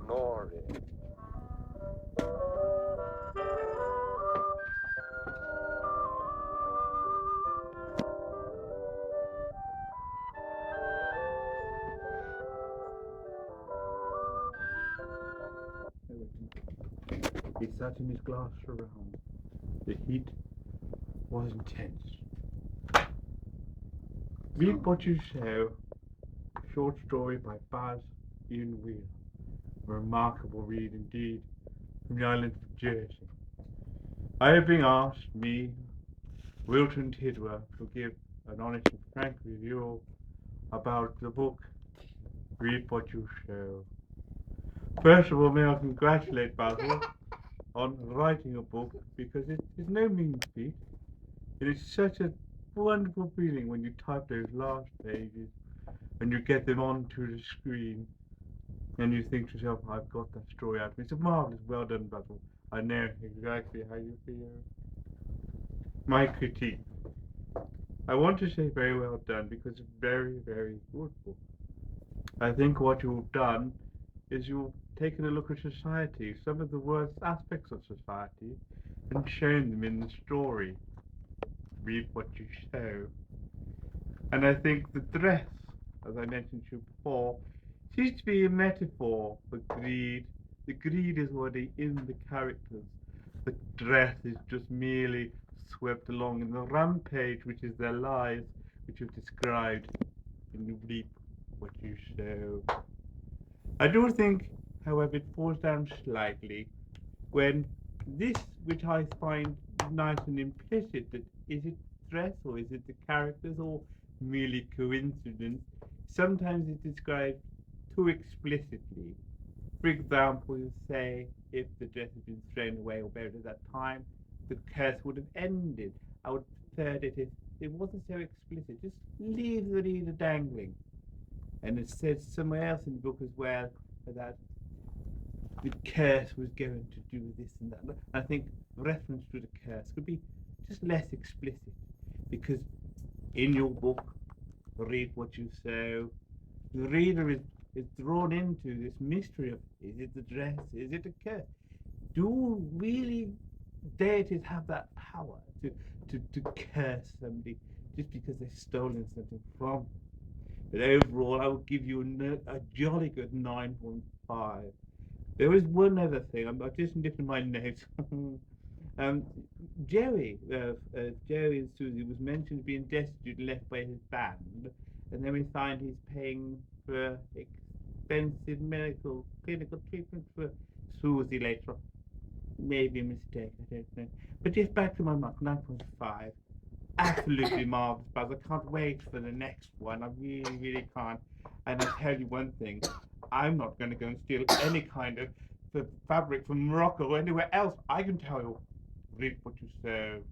snoring. He sat in his glass surround. The heat was intense. Read What You Sow, a short story by Baz Wheeler. A remarkable read indeed, from the island of Jersey. I have been asked, me, Wilton Tidworth, to give an honest and frank review about the book Read What You Sow. First of all, may I congratulate Basil on writing a book, because it is no mean feat. It is such a wonderful feeling when you type those last pages and you get them onto the screen and you think to yourself, I've got that story out of me. It's a marvelous, well done, Basil. I know exactly how you feel. My critique. I want to say very well done, because it's a very, very good book. I think what you've done is you've taken a look at society, some of the worst aspects of society, and shown them in the story. Read What You Sow. And I think the dress, as I mentioned to you before, seems to be a metaphor for greed. The greed is already in the characters. The dress is just merely swept along in the rampage, which is their lives, which you've described in the Reap What You Sow. I do think, however, it falls down slightly when this, which I find nice and implicit, that is it dress or is it the characters or merely coincidence, sometimes it's described too explicitly. For example, you say if the dress had been thrown away or buried at that time, the curse would have ended. I would prefer that if it wasn't so explicit, just leave the reader dangling. And it says somewhere else in the book as well that the curse was going to do this and that. I think reference to the curse could be just less explicit, because in your book, Read What You Sow, the reader is drawn into this mystery of, is it the dress, is it a curse? Do really deities have that power to curse somebody just because they've stolen something from them? But overall, I will give you a jolly good 9.5. There is one other thing. I'm just looking at my notes. Jerry and Susie was mentioned being destitute and left by his band, and then we find he's paying for expensive medical clinical treatment for Susie later on. Maybe a mistake, I don't know. But just back to my mark, 9.5. Absolutely marvelous, Buzz. I can't wait for the next one. I really, really can't. And I tell you one thing, I'm not going to go and steal any kind of fabric from Morocco or anywhere else. I can tell you, Read What You Sow.